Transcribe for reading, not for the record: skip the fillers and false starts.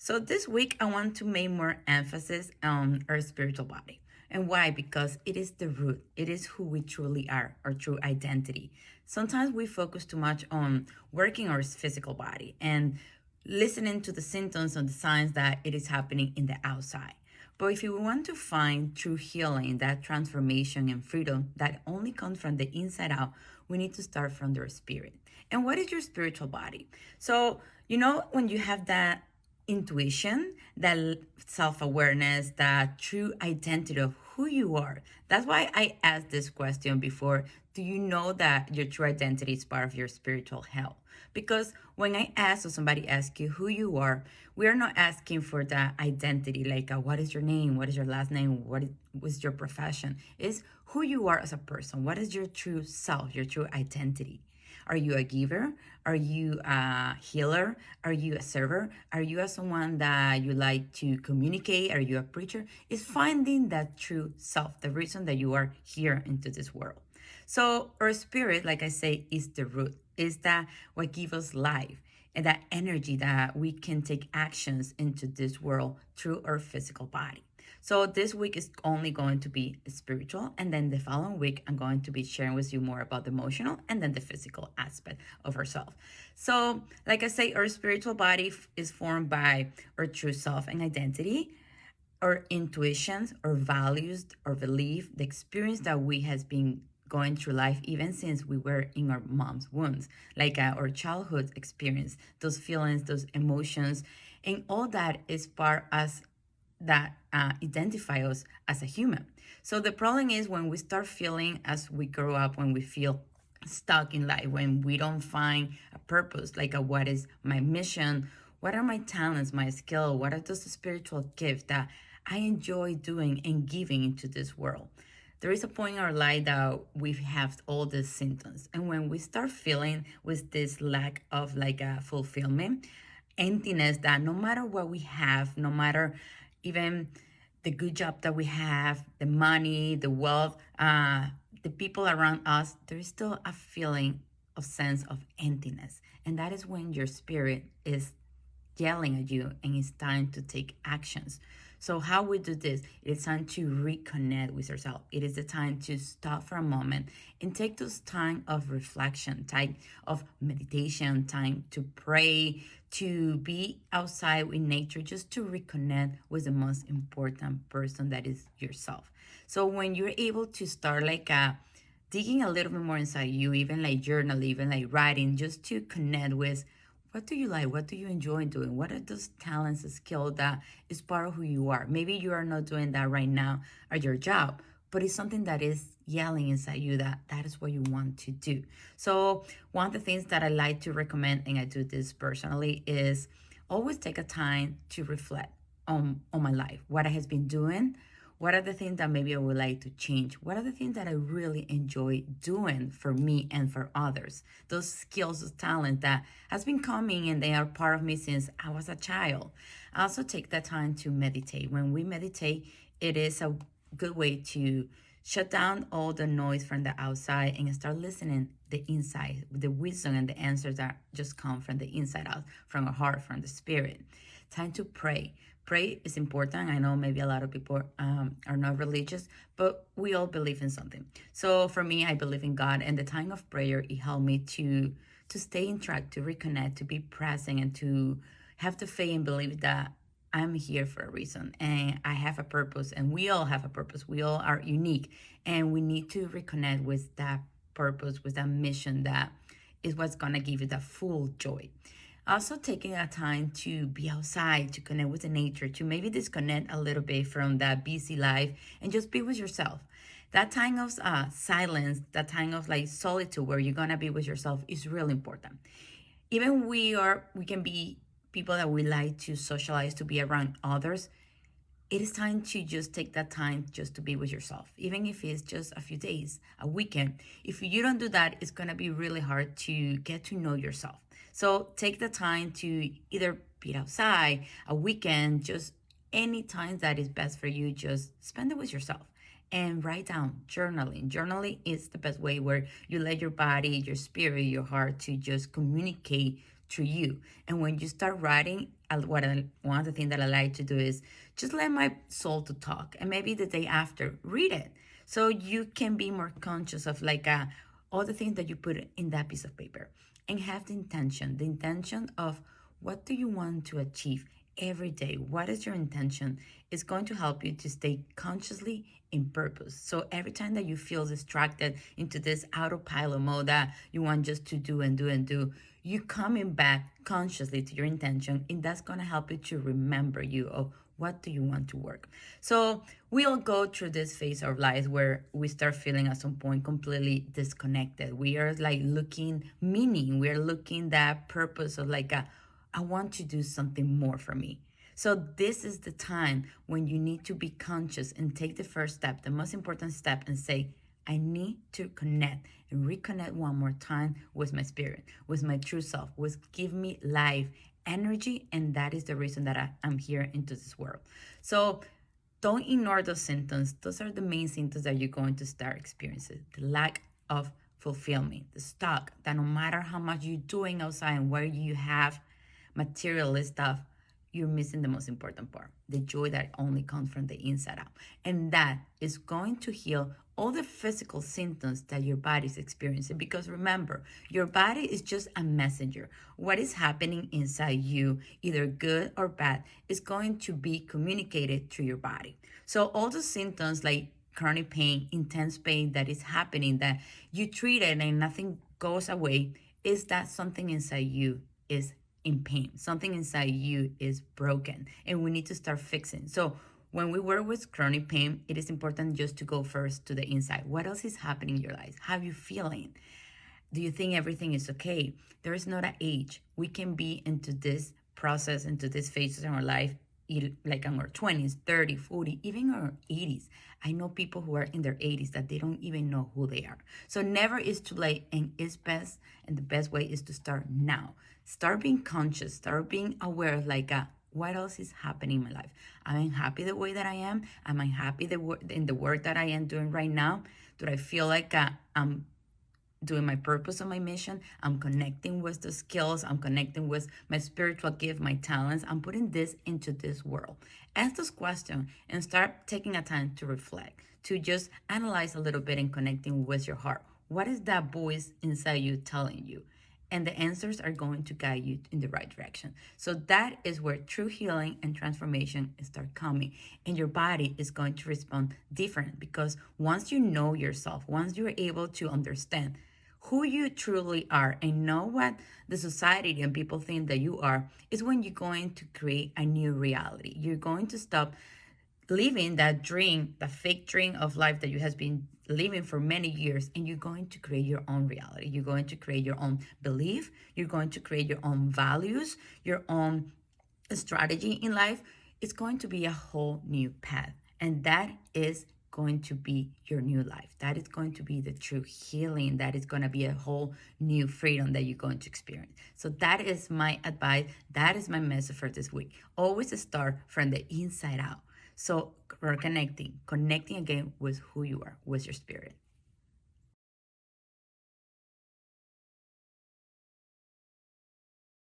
So this week, I want to make more emphasis on our spiritual body. And why? Because it is the root. It is who we truly are, our true identity. Sometimes we focus too much on working our physical body and listening to the symptoms and the signs that it is happening in the outside. But if you want to find true healing, that transformation and freedom that only comes from the inside out, we need to start from their spirit. And what is your spiritual body? So, when you have that intuition, that self awareness, that true identity of who you are. That's why I asked this question before. Do you know that your true identity is part of your spiritual health? Because when I ask or somebody asks you who you are, we are not asking for that identity like what is your name, what is your last name, what is your profession. It's who you are as a person. What is your true self, your true identity? Are you a giver? Are you a healer? Are you a server? Are you a someone that you like to communicate? Are you a preacher? It's finding that true self, the reason that you are here into this world. So our spirit, like I say, is the root. Is that what gives us life and that energy that we can take actions into this world through our physical body. So this week is only going to be spiritual, and then the following week I'm going to be sharing with you more about the emotional and then the physical aspect of ourselves. So like I say, our spiritual body is formed by our true self and identity, our intuitions, our values, our belief, the experience that we has been going through life even since we were in our mom's wombs, like our childhood experience, those feelings, those emotions, and all that is part us that identify us as a human. So the problem is when we start feeling as we grow up, when we feel stuck in life, when we don't find a purpose, like what is my mission, what are my talents, my skill, what are those spiritual gifts that I enjoy doing and giving into this world. There is a point in our life that we have all these symptoms. And when we start feeling with this lack of like a fulfillment, emptiness, that no matter what we have, no matter even the good job that we have, the money, the wealth, the people around us, there is still a feeling of sense of emptiness. And that is when your spirit is yelling at you and it's time to take actions. So how we do this, it is time to reconnect with yourself. It is the time to stop for a moment and take those time of reflection, time of meditation, time to pray, to be outside in nature, just to reconnect with the most important person that is yourself. So when you're able to start like digging a little bit more inside you, even like journal, even like writing, just to connect with what do you like? What do you enjoy doing? What are those talents and skills that is part of who you are? Maybe you are not doing that right now at your job, but it's something that is yelling inside you that that is what you want to do. So one of the things that I like to recommend, and I do this personally, is always take a time to reflect on my life, what I has been doing. What are the things that maybe I would like to change? What are the things that I really enjoy doing for me and for others? Those skills, those talents that has been coming and they are part of me since I was a child. I also take that time to meditate. When we meditate, it is a good way to shut down all the noise from the outside and start listening the inside, the wisdom and the answers that just come from the inside out, from our heart, from the spirit. Time to pray. Pray is important. I know maybe a lot of people are not religious, but we all believe in something. So for me, I believe in God, and the time of prayer, it helped me to stay in track, to reconnect, to be present, and to have the faith and believe that I'm here for a reason and I have a purpose, and we all have a purpose. We all are unique, and we need to reconnect with that purpose, with that mission that is what's gonna give you that full joy. Also taking a time to be outside, to connect with the nature, to maybe disconnect a little bit from that busy life and just be with yourself. That time of silence, that time of like solitude where you're gonna be with yourself is really important. Even we can be people that we like to socialize, to be around others. It is time to just take that time just to be with yourself, even if it's just a few days, a weekend. If you don't do that, it's gonna be really hard to get to know yourself. So take the time to either be outside, a weekend, just any time that is best for you, just spend it with yourself and write down. Journaling. Journaling is the best way where you let your body, your spirit, your heart to just communicate through you. And when you start writing, one of the things that I like to do is just let my soul to talk. And maybe the day after, read it. So you can be more conscious of all the things that you put in that piece of paper. And have the intention of what do you want to achieve every day? What is your intention? It's going to help you to stay consciously in purpose. So every time that you feel distracted into this autopilot mode that you want just to do and do and do, you coming back consciously to your intention, and that's going to help you to remember you of what do you want to work. So we all go through this phase of life where we start feeling at some point completely disconnected. We are looking meaning. We are looking that purpose of I want to do something more for me. So this is the time when you need to be conscious and take the first step, the most important step, and say, I need to connect and reconnect one more time with my spirit, with my true self, with give me life, energy, and that is the reason that I'm here into this world. So don't ignore those symptoms. Those are the main symptoms that you're going to start experiencing. The lack of fulfillment, the stuck, that no matter how much you're doing outside and where you have materialist stuff, you're missing the most important part, the joy that only comes from the inside out. And that is going to heal all the physical symptoms that your body is experiencing. Because remember, your body is just a messenger. What is happening inside you, either good or bad, is going to be communicated through your body. So all the symptoms like chronic pain, intense pain that is happening, that you treat it and nothing goes away, is that something inside you is in pain. Something inside you is broken and we need to start fixing. So when we work with chronic pain, it is important just to go first to the inside. What else is happening in your life? How are you feeling? Do you think everything is okay? There is not an age. We can be into this process, into this phase in our life, like in our 20s, 30, 40, even our 80s. I know people who are in their 80s that they don't even know who they are. So never is too late, and it's best, and the best way is to start now. Start being conscious, start being aware of what else is happening in my life. Am I happy the way that I am? Am I happy in the work that I am doing right now? Do I feel like I'm doing my purpose and my mission? I'm connecting with the skills. I'm connecting with my spiritual gift, my talents. I'm putting this into this world. Ask those questions and start taking a time to reflect, to just analyze a little bit and connecting with your heart. What is that voice inside you telling you? And the answers are going to guide you in the right direction. So that is where true healing and transformation start coming. And your body is going to respond different, because once you know yourself, once you're able to understand who you truly are and know what the society and people think that you are, is when you're going to create a new reality. You're going to stop living that dream, the fake dream of life that you have been living for many years, and you're going to create your own reality. You're going to create your own belief. You're going to create your own values, your own strategy in life. It's going to be a whole new path, and that is going to be your new life. That is going to be the true healing. That is going to be a whole new freedom that you're going to experience. So that is my advice. That is my message for this week. Always start from the inside out. So we're connecting again with who you are, with your spirit.